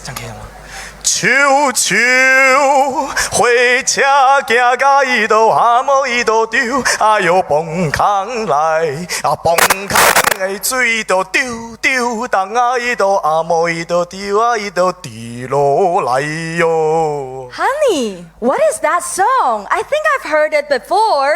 这样可以了吗？秋秋花车行到伊都阿某伊都丢，哎哟崩空来，啊崩空的水都丢丢，当啊伊都阿某伊都丢啊伊都滴落来哟。Honey, what is that song? I think I've heard it before.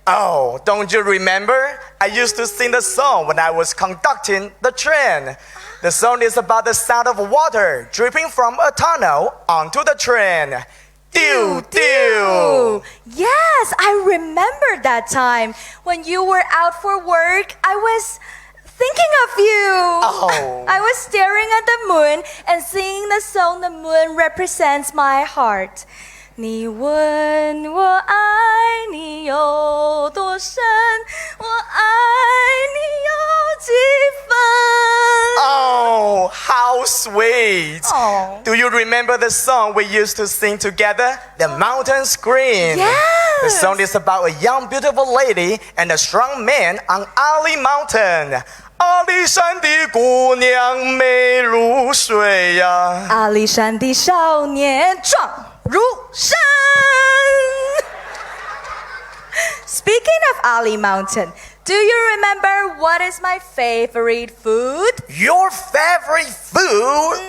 Oh, don't you remember? I used to sing the song when I was conducting the train. The song is about the sound of water dripping from a tunnel onto the train. Dew, dew. Yes, I remember that time when you were out for work. I was thinking of you. Oh. I was staring at the moon and singing the song The Moon Represents My Heart. 你问我爱你有多深，我爱你有几分。Oh, how sweet. Oh. Do you remember the song we used to sing together? The Mountain Scream. Yes. The song is about a young beautiful lady and a strong man on Ali Mountain. 阿里山的姑娘美如水呀，阿里山的少年壮如山。Speaking of Ali Mountain, do you remember what is my favorite food? Your favorite food?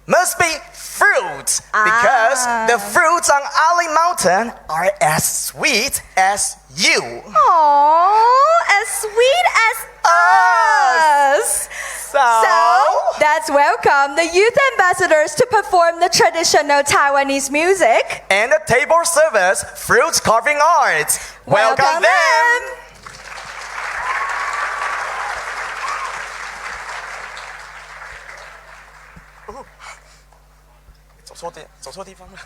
Must be fruits. Because the fruits on Ali Mountain are as sweet as you. Aww, as sweet as us. So, let's welcome the youth ambassadors to perform the traditional Taiwanese music. And the table service fruits carving arts. Welcome them. 走错地方了。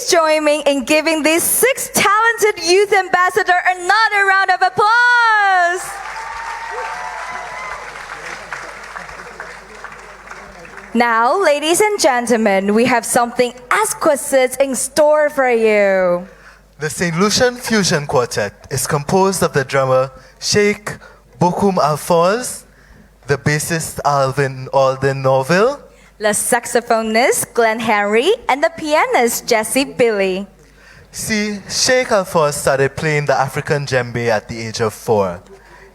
please join me in giving these 6 talented youth ambassadors another round of applause. Now, ladies and gentlemen, we have something exquisite in store for you. The St. Lucian Fusion Quartet is composed of the drummer Sheikh Bokum Alfoz, the bassist Alden Norville, The saxophonist Glenn Henry and the pianist Jesse Billy. See, Sheikh Alfoz started playing the African djembe at the age of 4.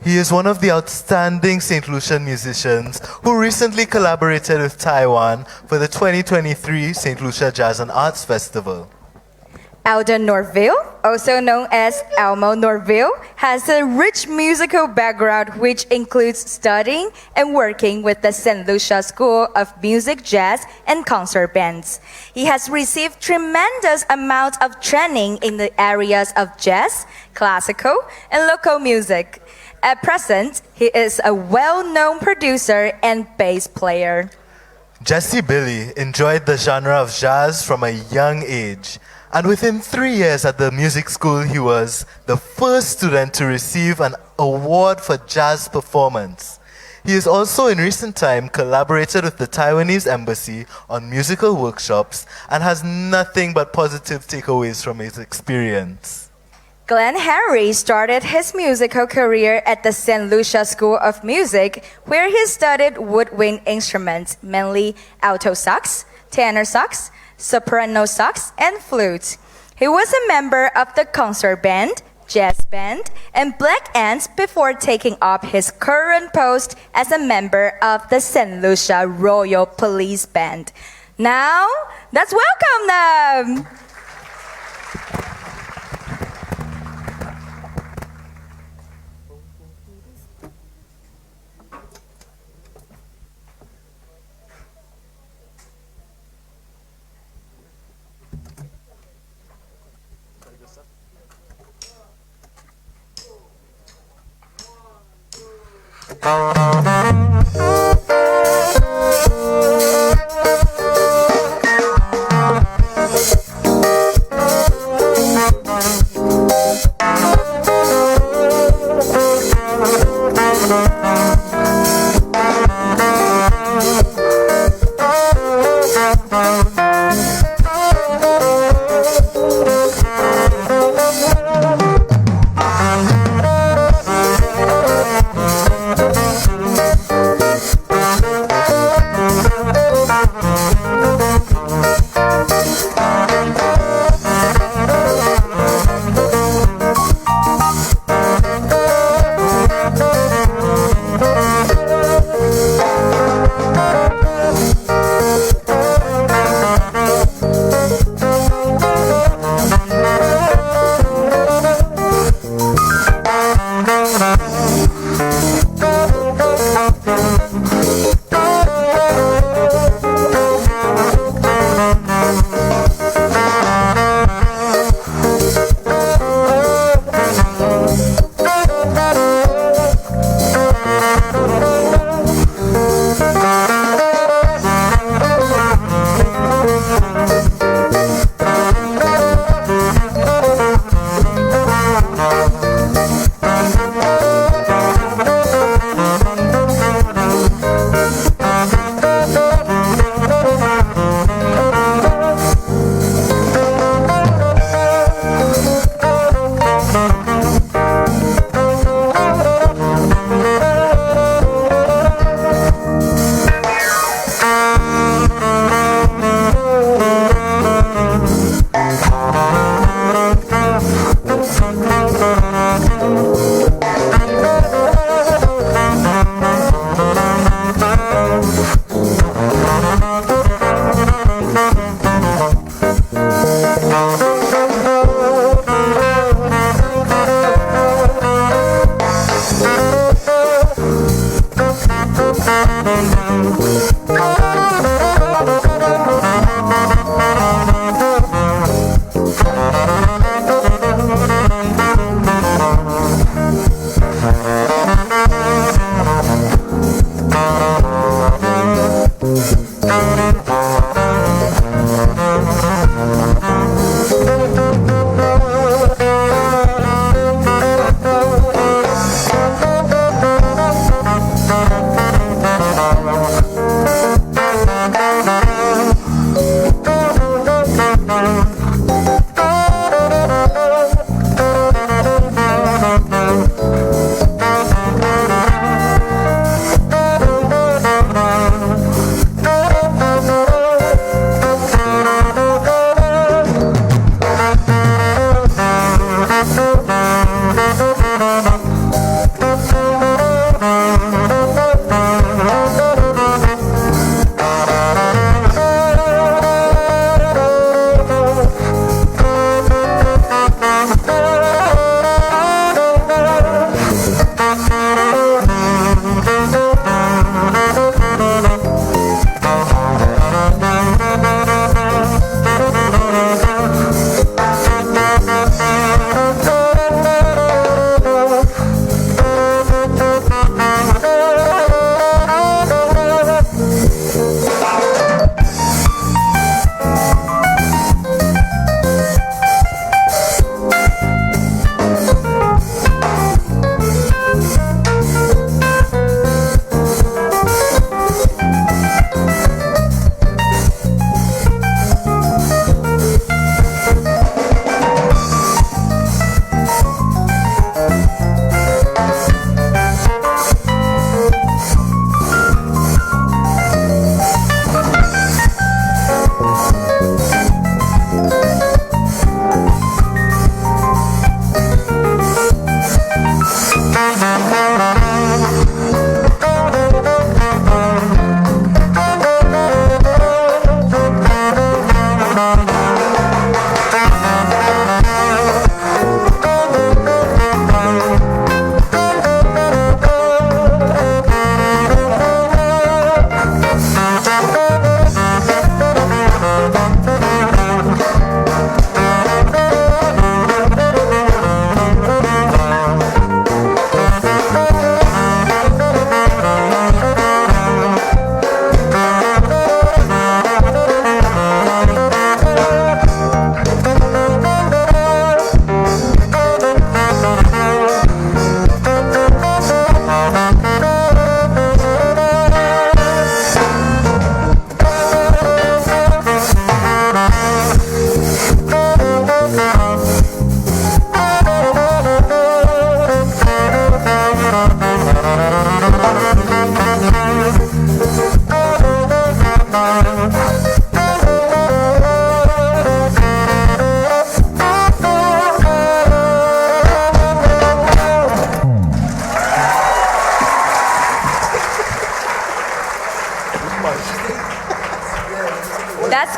He is one of the outstanding St. Lucian musicians who recently collaborated with Taiwan for the 2023 St. Lucia Jazz and Arts Festival. Alden Norville, also known as Elmo Norville, has a rich musical background which includes studying and working with the St. Lucia School of Music, Jazz, and Concert Bands. He has received tremendous amounts of training in the areas of jazz, classical, and local music. At present, he is a well-known producer and bass player. Jesse Billy enjoyed the genre of jazz from a young age. And within 3 years at the music school, he was the first student to receive an award for jazz performance. He has also in recent time collaborated with the Taiwanese embassy on musical workshops and has nothing but positive takeaways from his experience. Glenn Henry started his musical career at the St. Lucia School of Music, where he studied woodwind instruments, mainly alto sax, tenor sax, soprano sax, and flute. He was a member of the concert band, jazz band, and black ants before taking up his current post as a member of the St. Lucia Royal Police Band. Now, let's welcome them!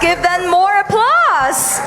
Let's give them more applause.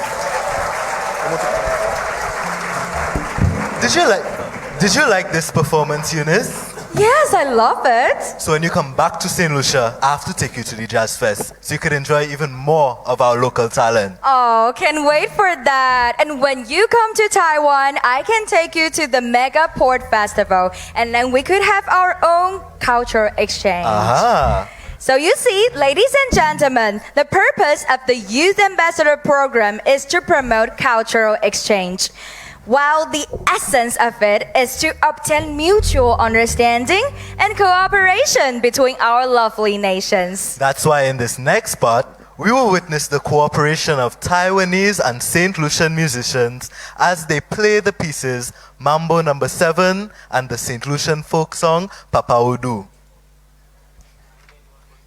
Did you like this performance, Eunice? Yes, I love it. So when you come back to St. Lucia, I have to take you to the Jazz Fest so you could enjoy even more of our local talent. Oh, can't wait for that. And when you come to Taiwan, I can take you to the Mega Port Festival, and then we could have our own cultural exchange. Aha. So you see, ladies and gentlemen, the purpose of the Youth Ambassador program is to promote cultural exchange, while the essence of it is to obtain mutual understanding and cooperation between our lovely nations. That's why in this next part, we will witness the cooperation of Taiwanese and St. Lucian musicians as they play the pieces Mambo No. 7 and the St. Lucian folk song Papa Udu.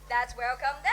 Let's welcome them.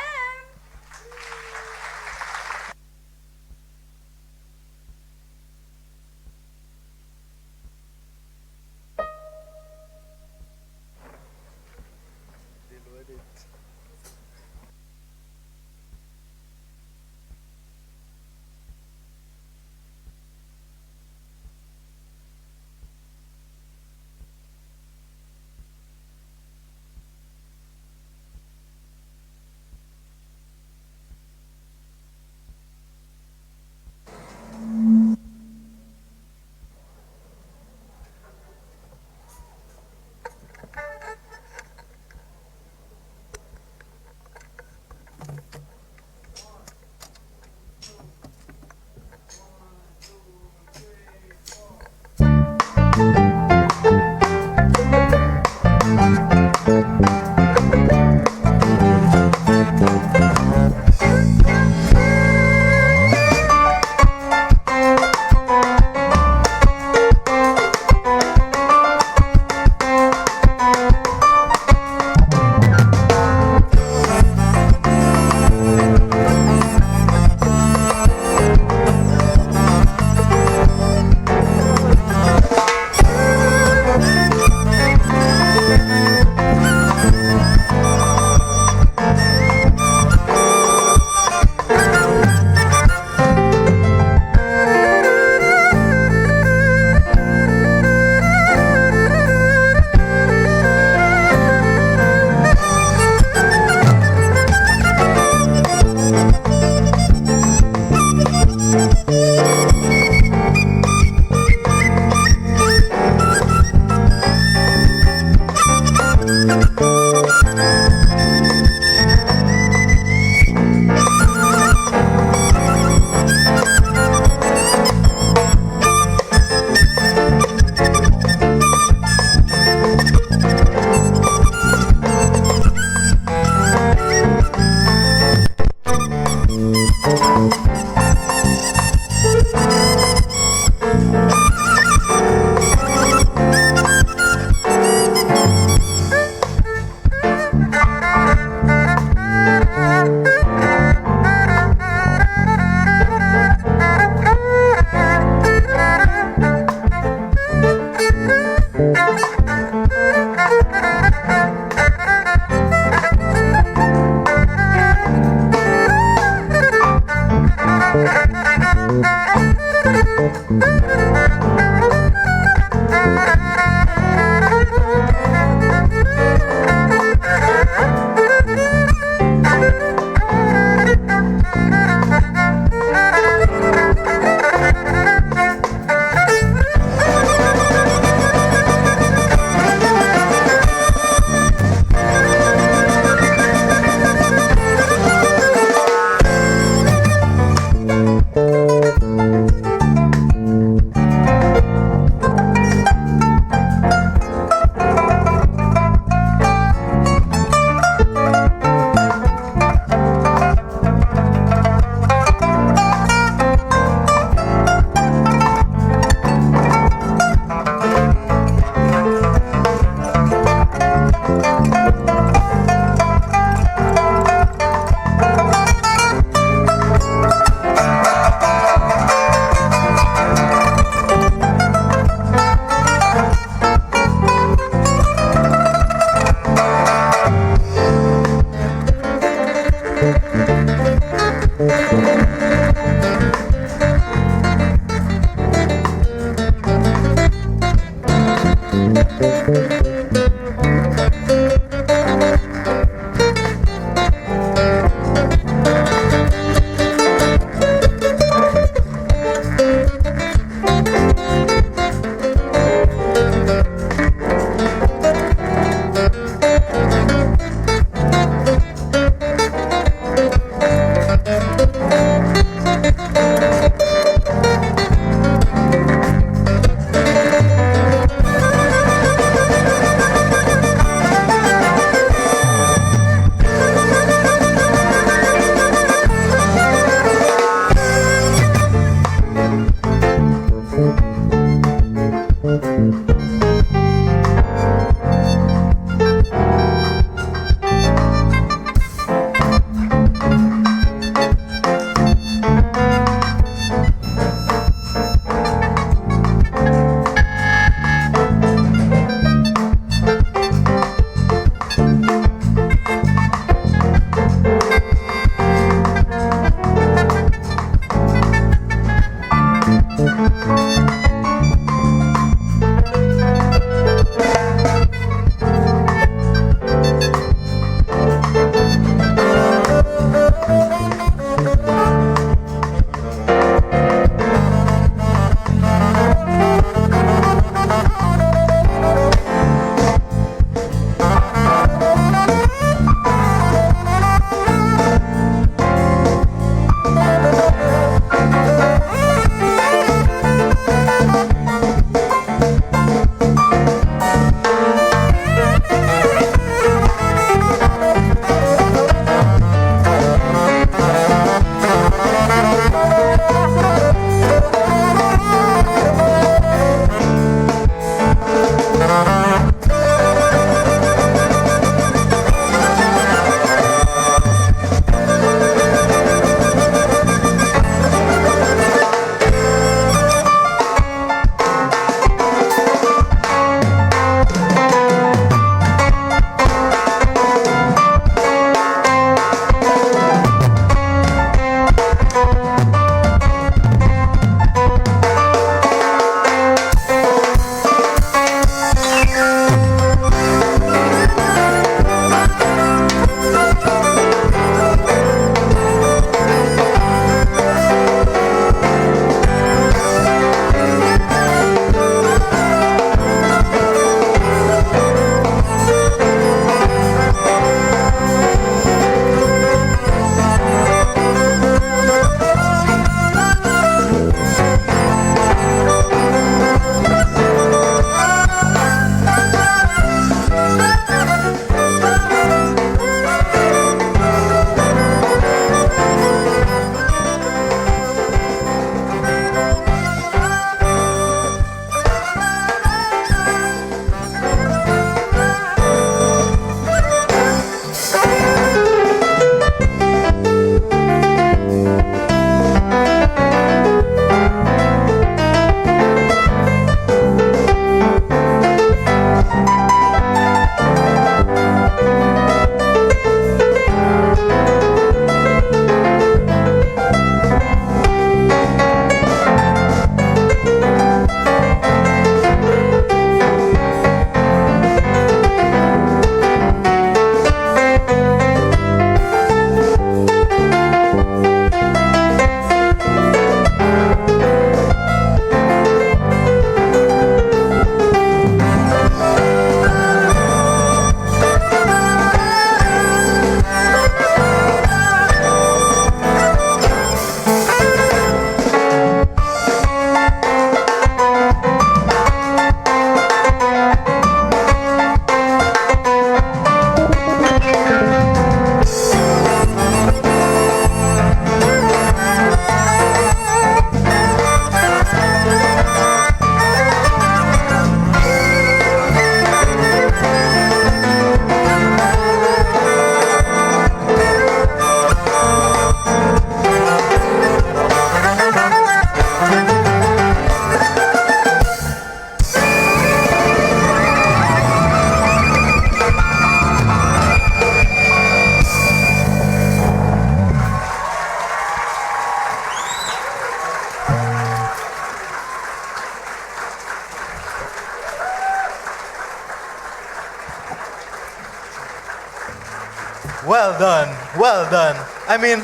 Well done, well done. I mean,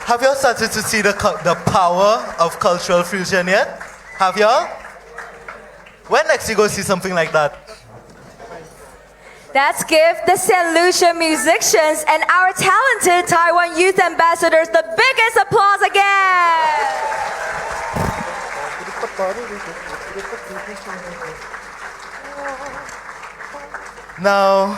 have y'all started to see the power of cultural fusion yet? Have y'all? When next you go see something like that? Let's give the St. Lucia musicians and our talented Taiwan Youth Ambassadors the biggest applause again. Now,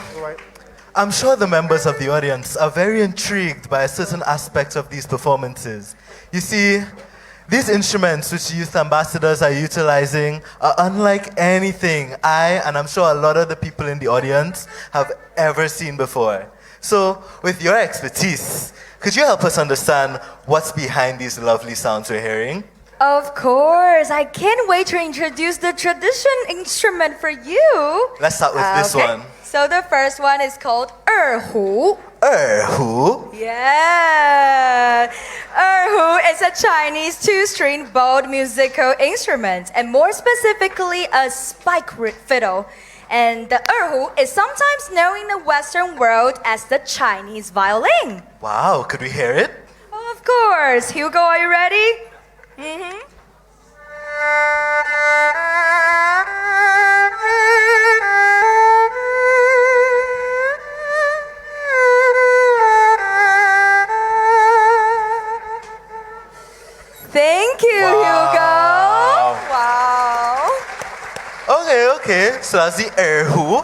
I'm sure the members of the audience are very intrigued by a certain aspect of these performances. You see, these instruments which youth ambassadors are utilizing are unlike anything and I'm sure a lot of the people in the audience have ever seen before. So, with your expertise, could you help us understand what's behind these lovely sounds we're hearing? Of course, I can't wait to introduce the tradition instrument for you. Let's start with this one. So the first one is called erhu. Erhu? Yeah. Erhu is a Chinese two-string bowed musical instrument, and more specifically a spike fiddle. And the erhu is sometimes known in the Western world as the Chinese violin. Wow, could we hear it? Of course. Hugo, are you ready? Mm-hmm. Thank you, Hugo. Wow. Okay. So that's the erhu.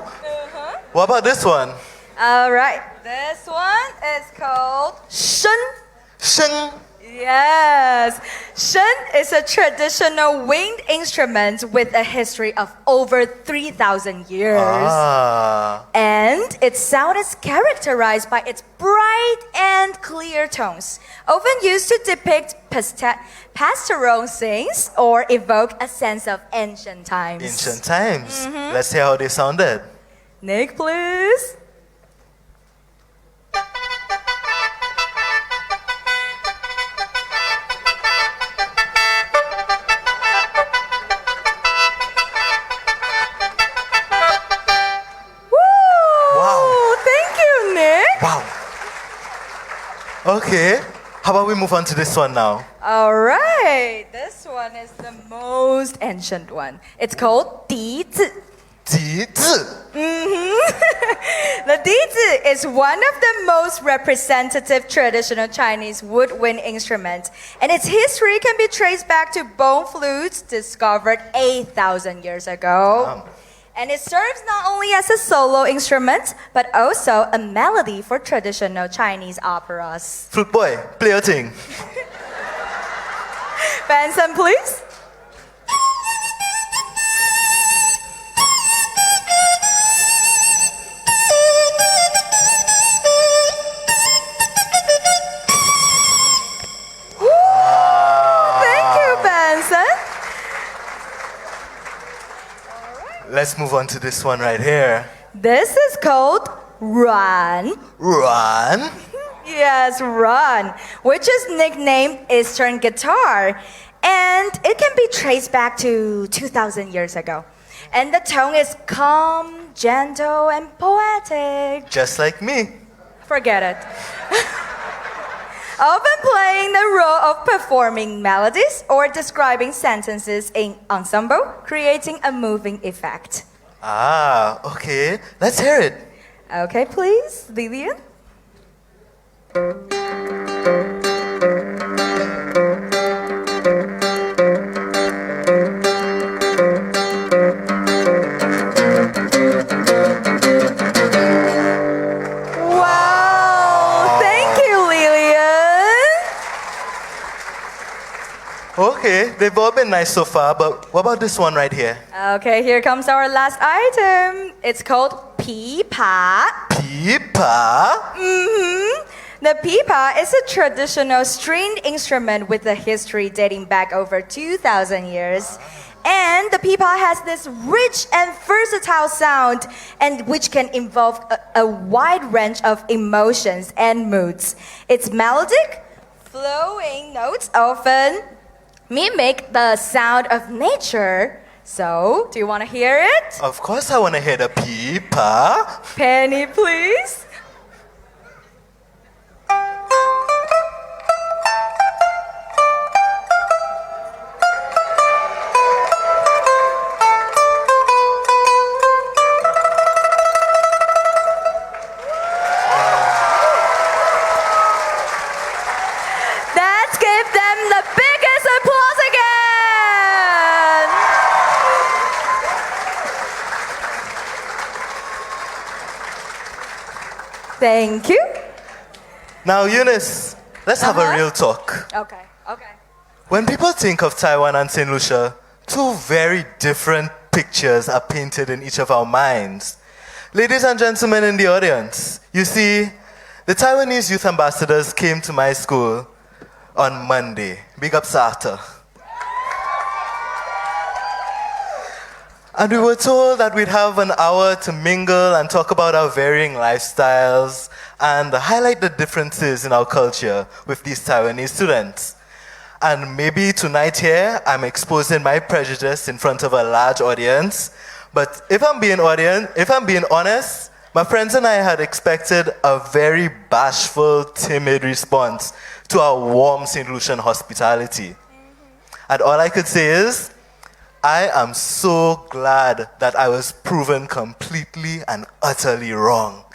What about this one? All right. This one is called sheng. Sheng. Yes. Sheng is a traditional wind instrument with a history of over 3,000 years. And its sound is characterized by its bright and clear tones, often used to depict pastoral scenes or evoke a sense of ancient times. Ancient times. Let's hear how they sounded. Nick, please. Okay, how about we move on to this one now? All right, this one is the most ancient one. It's called 笛子. 笛子. The 笛子 is one of the most representative traditional Chinese woodwind instruments, and its history can be traced back to bone flutes discovered 8,000 years ago. Wow. And it serves not only as a solo instrument, but also a melody for traditional Chinese operas. Flute boy, play your thing. Benson, please. Thank you, Benson. Let's move on to this one right here. This is called Ruan. Ruan? Yes, Ruan, which is nicknamed Eastern guitar. And it can be traced back to 2,000 years ago. And the tone is calm, gentle, and poetic. Just like me. Forget it. Often playing the role of performing melodies or describing sentences in ensemble, creating a moving effect. Okay. Let's hear it. Okay, please, Lillian. Okay, they've all been nice so far, but what about this one right here? Okay, here comes our last item. It's called pipa. Pipa? The pipa is a traditional stringed instrument with a history dating back over 2,000 years. And the pipa has this rich and versatile sound, and which can involve a wide range of emotions and moods. Its melodic, flowing notes often mimic the sound of nature. So, do you want to hear it? Of course I want to hear the pipa. Penny, please. Thank you. Now, Eunice, let's have a Uh-huh. real talk. Okay. When people think of Taiwan and St. Lucia, two very different pictures are painted in each of our minds. Ladies and gentlemen in the audience, you see, the Taiwanese Youth Ambassadors came to my school on Monday. Big up Sata. And we were told that we'd have an hour to mingle and talk about our varying lifestyles and highlight the differences in our culture with these Taiwanese students. And maybe tonight here, I'm exposing my prejudice in front of a large audience. But if I'm being honest, my friends and I had expected a very bashful, timid response to our warm St. Lucian hospitality. And all I could say is, I am so glad that I was proven completely and utterly wrong.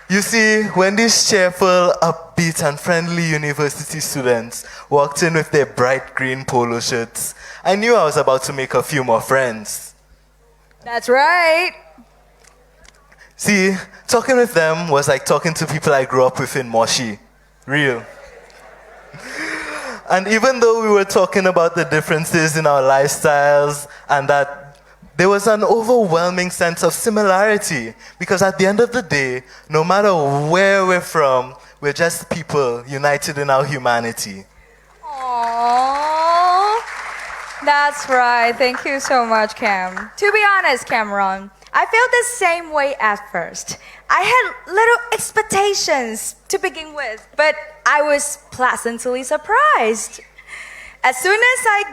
You see, when these cheerful, upbeat, and friendly university students walked in with their bright green polo shirts, I knew I was about to make a few more friends. That's right. See, talking with them was like talking to people I grew up with in Moshi. Real. And even though we were talking about the differences in our lifestyles and that there was an overwhelming sense of similarity, because at the end of the day, no matter where we're from, we're just people united in our humanity. Aww. That's right. Thank you so much, Cam. To be honest, Cameron, I felt the same way at first. I had little expectations to begin with, but I was pleasantly surprised. As soon as I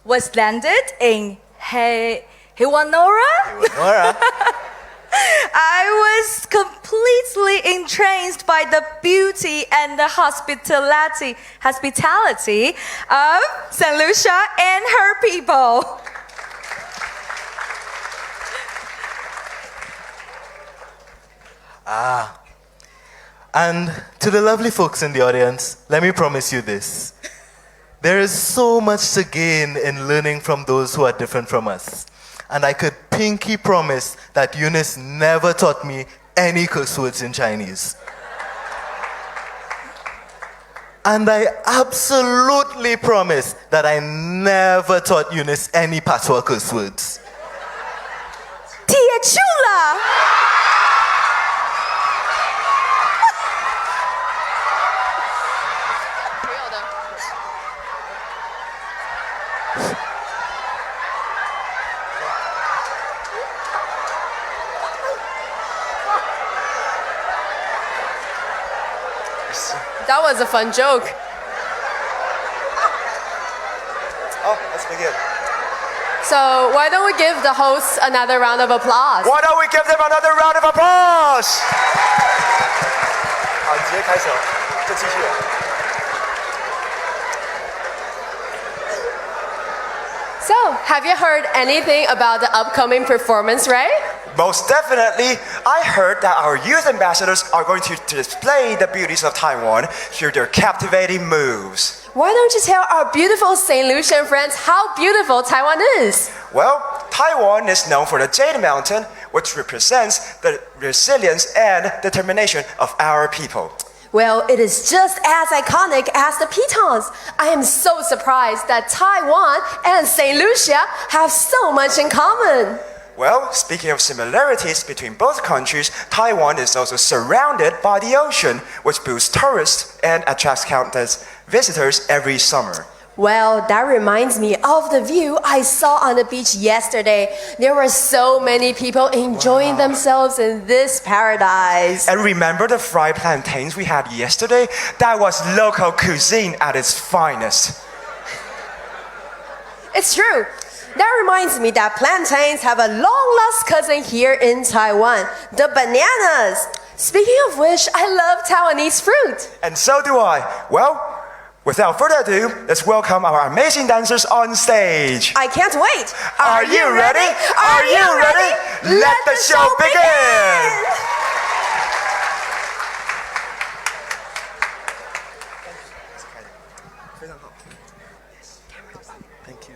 was landed in Hiwanora, I was completely entranced by the beauty and the hospitality of St. Lucia and her people. And to the lovely folks in the audience, let me promise you this. There is so much to gain in learning from those who are different from us. And I could pinky promise that Eunice never taught me any curse words in Chinese. And I absolutely promise that I never taught Eunice any patois curse words. Tia Chula! That was a fun joke. Oh, let's begin. So why don't we give the hosts another round of applause? Why don't we give them another round of applause? 好，你直接开始了，就继续了。So, have you heard anything about the upcoming performance, right? Most definitely, I heard that our youth ambassadors are going to display the beauties of Taiwan through their captivating moves. Why don't you tell our beautiful St. Lucian friends how beautiful Taiwan is? Well, Taiwan is known for the Jade Mountain, which represents the resilience and determination of our people. Well, it is just as iconic as the pitons. I am so surprised that Taiwan and St. Lucia have so much in common. Well, speaking of similarities between both countries, Taiwan is also surrounded by the ocean, which boosts tourists and attracts countless visitors every summer. Well, that reminds me of the view I saw on the beach yesterday. There were so many people enjoying themselves in this paradise. And remember the fried plantains we had yesterday? That was local cuisine at its finest. It's true. That reminds me that plantains have a long-lost cousin here in Taiwan, the bananas. Speaking of which, I love Taiwanese fruit. And so do I. Well, without further ado, let's welcome our amazing dancers on stage. I can't wait. Are you ready? Are you ready? Let the show begin! Thank you.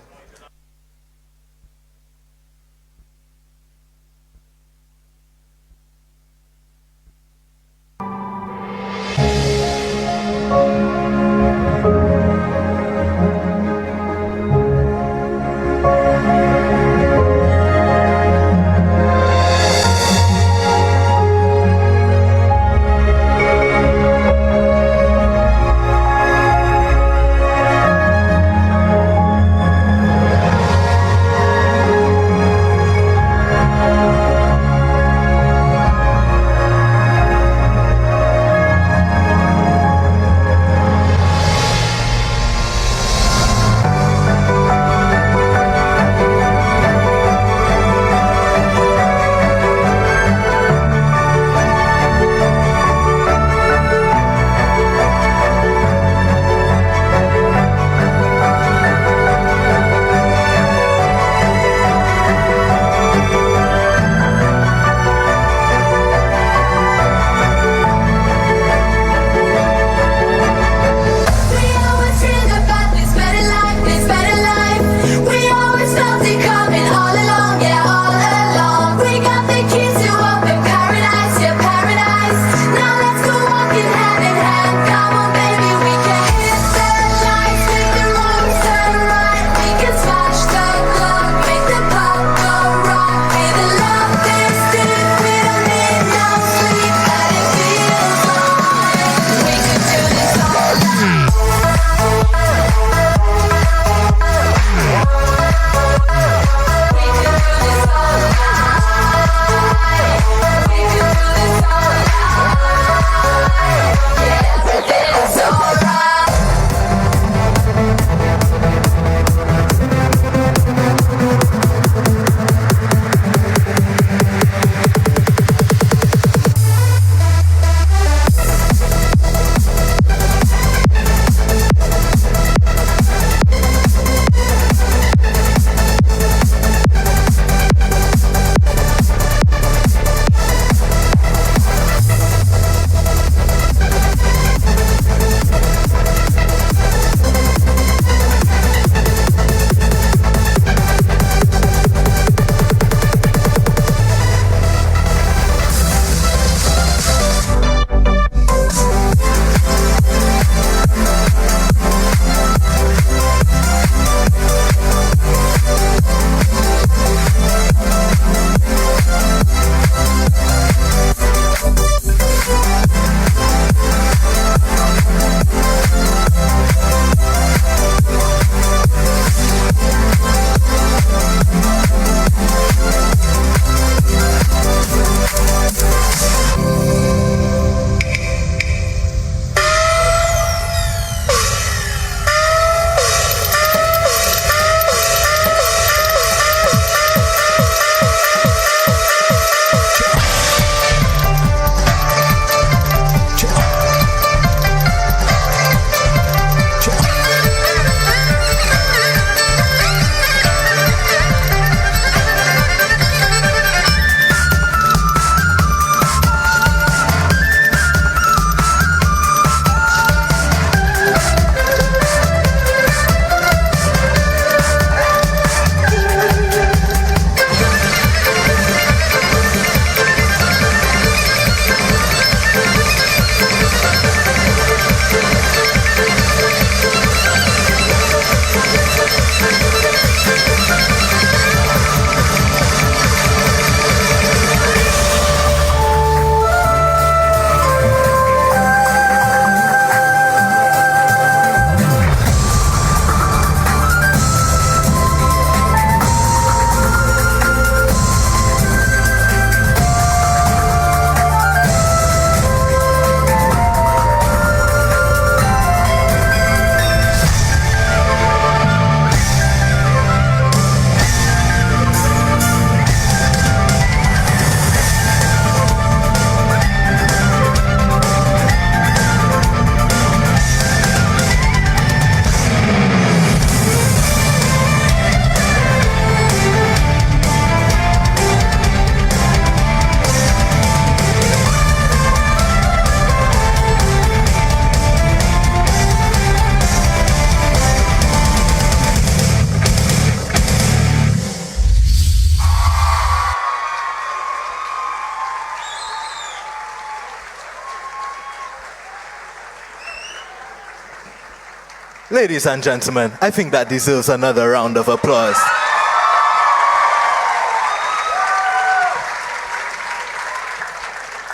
Ladies and gentlemen, I think that deserves another round of applause.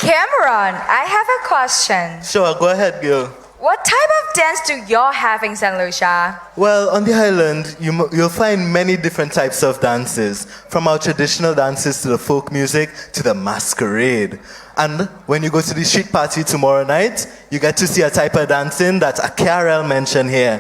Cameron, I have a question. Sure, go ahead, girl. What type of dance do y'all have in St. Lucia? Well, on the island, you'll find many different types of dances, from our traditional dances to the folk music to the masquerade. And when you go to the street party tomorrow night, you get to see a type of dancing that Cyril mentioned here.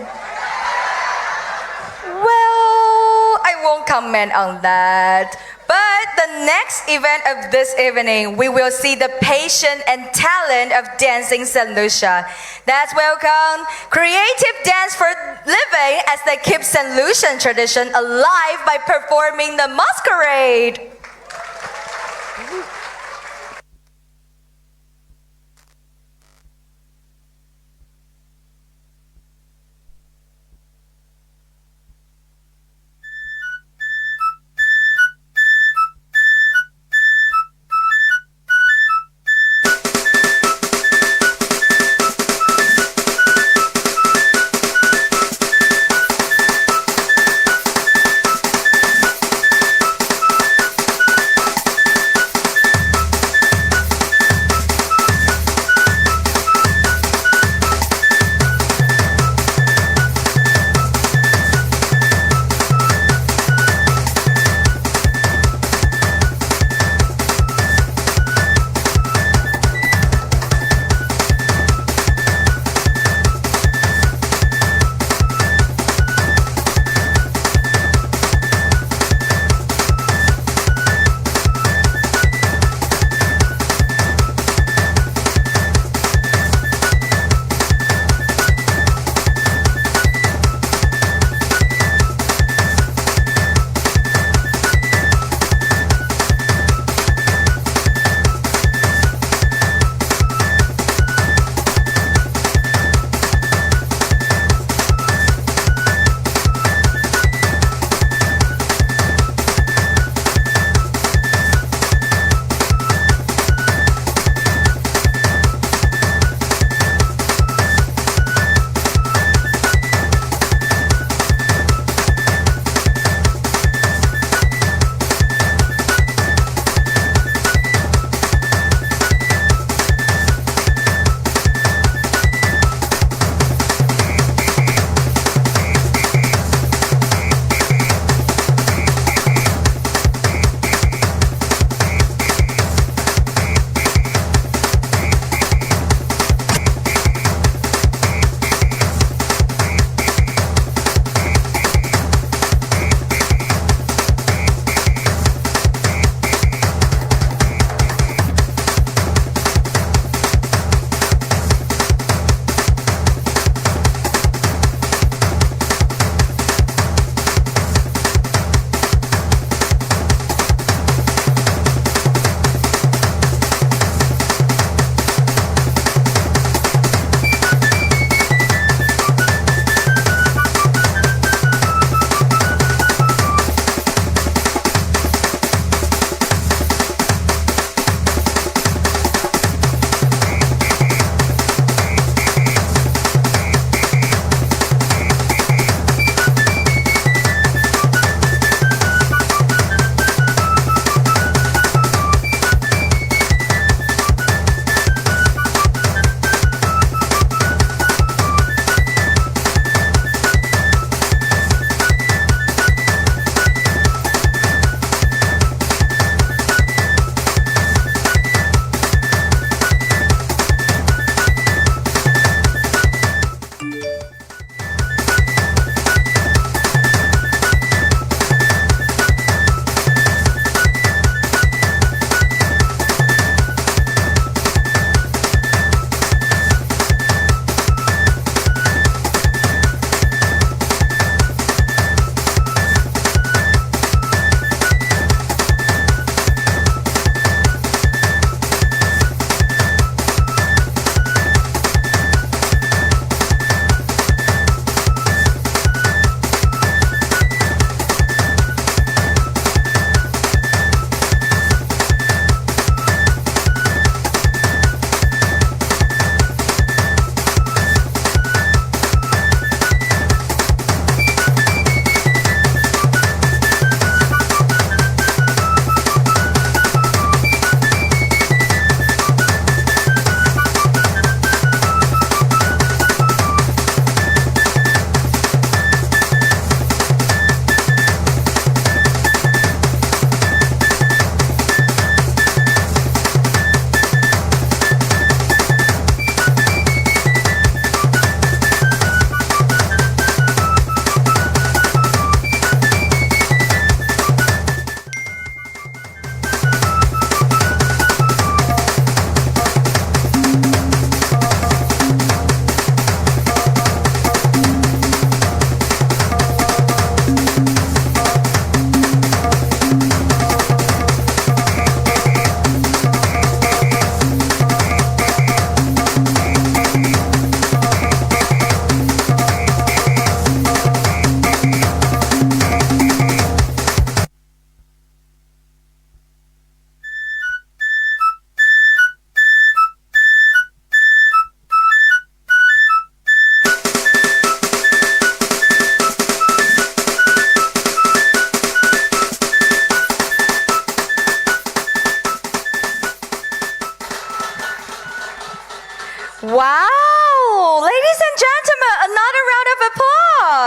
Well, I won't comment on that. But the next event of this evening, we will see the passion and talent of dancing St. Lucia. Let's welcome creative dance for living as they keep St. Lucian tradition alive by performing the masquerade.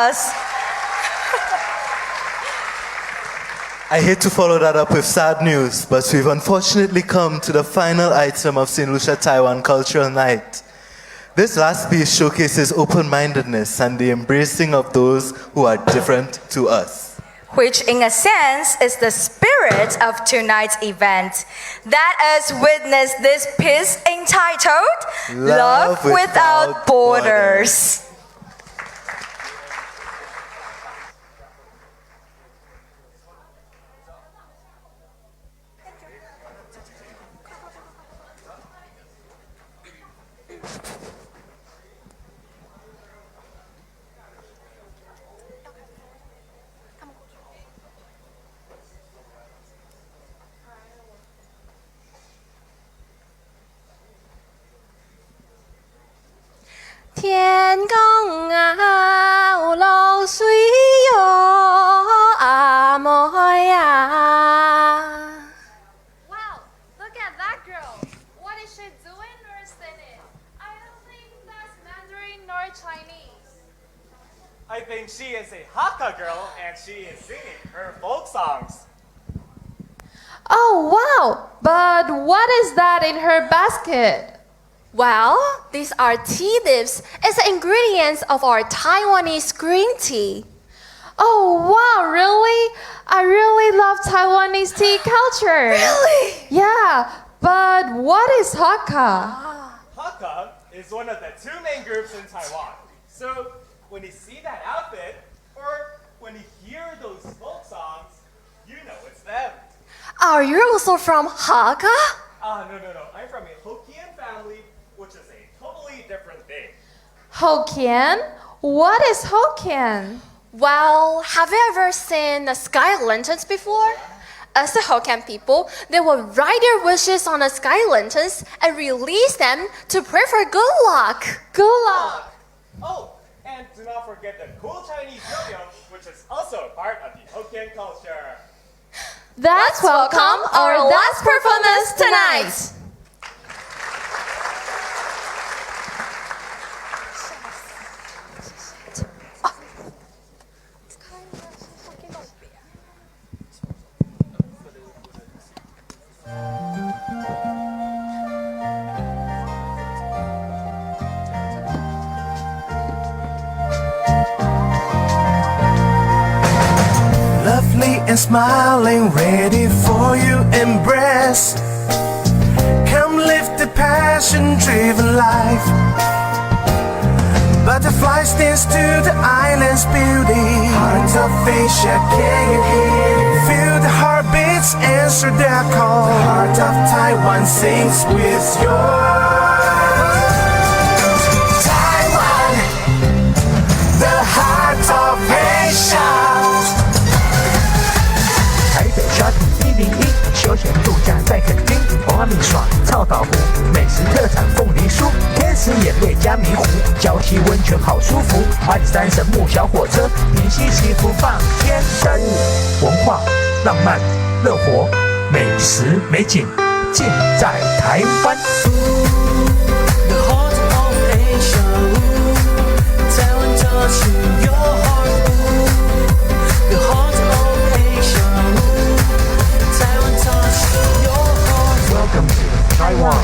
us. I hate to follow that up with sad news, but we've unfortunately come to the final item of St. Lucia Taiwan Cultural Night. This last piece showcases open-mindedness and the embracing of those who are different to us. Which in a sense is the spirit of tonight's event. Let us witness this piece entitled Love Without Borders. Thiên công áo lâu suy yo à môi à. Wow, look at that girl. What is she doing or singing? I don't think that's Mandarin nor Chinese. I think she is a Hakka girl and she is singing her folk songs. Oh wow! But what is that in her basket? Well, these are tea leaves. It's the ingredients of our Taiwanese green tea. Oh wow, really? I really love Taiwanese tea culture. Really? Yeah, but what is Hakka? Hakka is one of the two main groups in Taiwan. So when you see that outfit or when you hear those folk songs, you know it's them. Are you also from Hakka? No. I'm from a Hokkien family, which is a totally different thing. Hokkien? What is Hokkien? Well, have you ever seen the sky lanterns before? As the Hokkien people, they will write their wishes on the sky lanterns and release them to pray for good luck. Good luck! Oh, and do not forget the cool Chinese yo-yo, which is also a part of the Hokkien culture. Let's welcome our last performance tonight! Lovely and smiling, ready for you embrace. Come live the passion-driven life. Butterflies dance to the island's beauty. Heart of Asia, can you hear? Feel the heartbeats, answer their call. The heart of Taiwan sings with yours. Taiwan, the heart of Asia. 台北沙土101，休闲度假在垦丁，花蜜爽，草岛湖，美食特产凤梨酥，天使眼泪加迷糊，礁溪温泉好舒服，阿里山神木小火车，平溪祈福放天灯，文化浪漫乐活，美食美景尽在台湾。The heart of Asia, Taiwan touching your heart. The heart of Asia, Taiwan touching your heart. Welcome to Taiwan.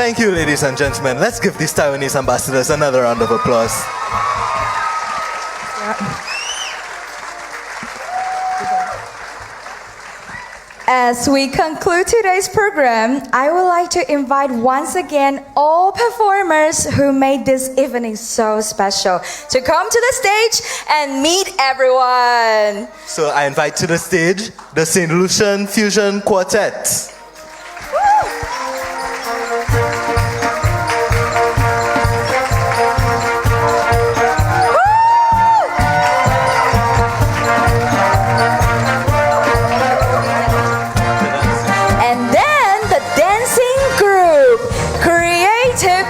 Thank you, ladies and gentlemen. Let's give these Taiwanese ambassadors another round of applause. As we conclude today's program, I would like to invite once again all performers who made this evening so special to come to the stage and meet everyone. So I invite to the stage the St. Lucian Fusion Quartet.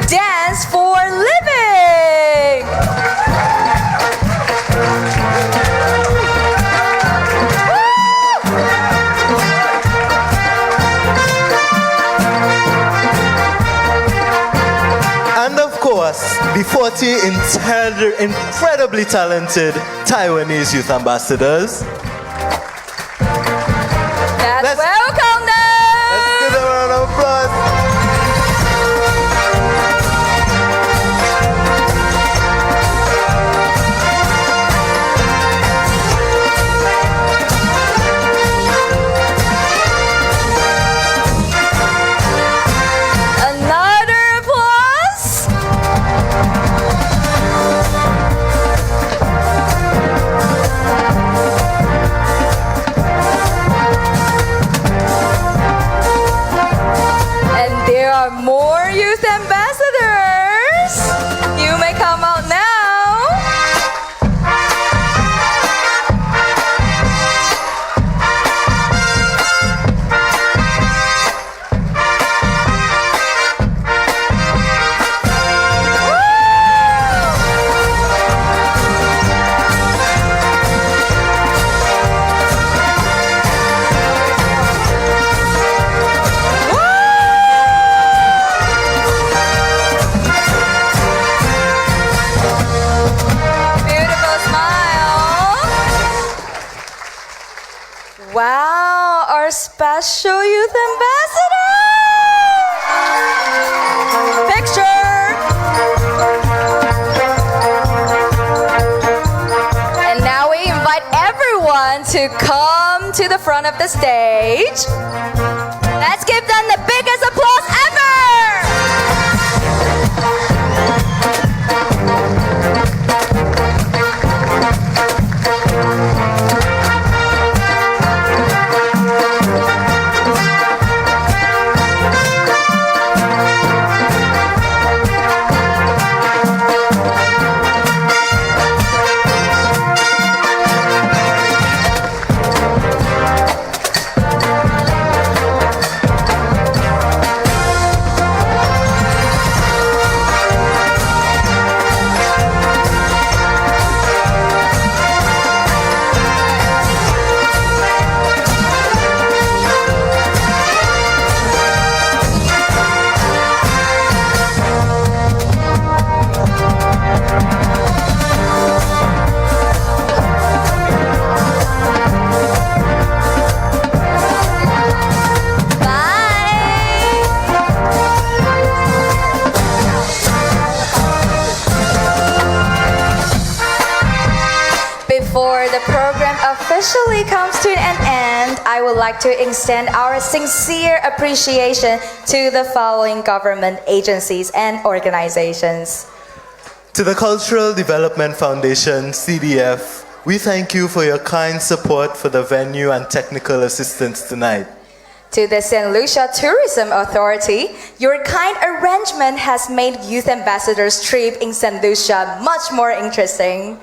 Dance for living. And of course, the 40 incredibly talented Taiwanese Youth Ambassadors. Let's welcome them. Let's give them a round of applause. More youth ambassadors. You may come out now. Wow, our special youth ambassador! Picture! And now we invite everyone to come to the front of the stage. Let's give them the biggest applause ever! Before the program officially comes to an end, I would like to extend our sincere appreciation to the following government agencies and organizations. To the Cultural Development Foundation, CDF, we thank you for your kind support for the venue and technical assistance tonight. To the St. Lucia Tourism Authority, your kind arrangement has made Youth Ambassadors' trip in St. Lucia much more interesting.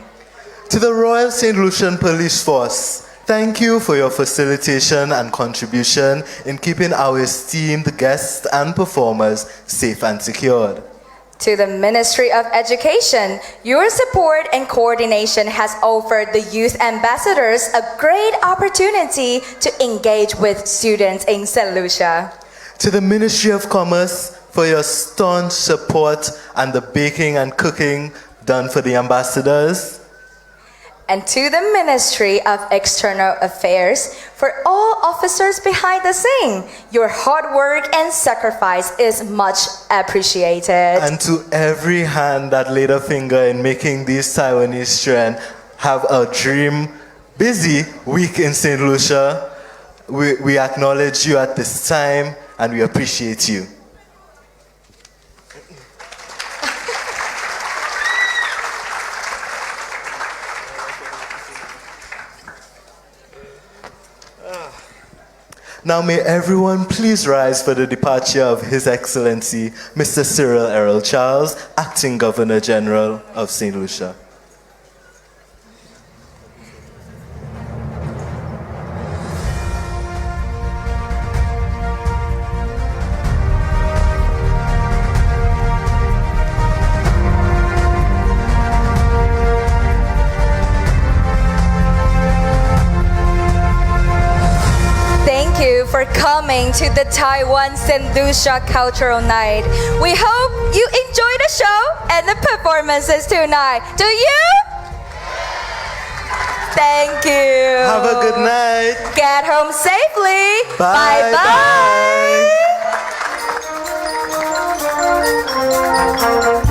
To the Royal St. Lucian Police Force, thank you for your facilitation and contribution in keeping our esteemed guests and performers safe and secured. To the Ministry of Education, your support and coordination has offered the Youth Ambassadors a great opportunity to engage with students in St. Lucia. To the Ministry of Commerce, for your staunch support and the baking and cooking done for the ambassadors. and to the Ministry of External Affairs, for all officers behind the scene. Your hard work and sacrifice is much appreciated. And to every hand that laid a finger in making these Taiwanese children have a dream busy week in St. Lucia, we acknowledge you at this time and we appreciate you. Now may everyone please rise for the departure of His Excellency, Mr. Cyril Errol Charles, Acting Governor General of St. Lucia. For coming to the Taiwan St. Lucia Cultural Night. We hope you enjoy the show and the performances tonight. Do you? Thank you. Have a good night. Get home safely. Bye. Bye-bye.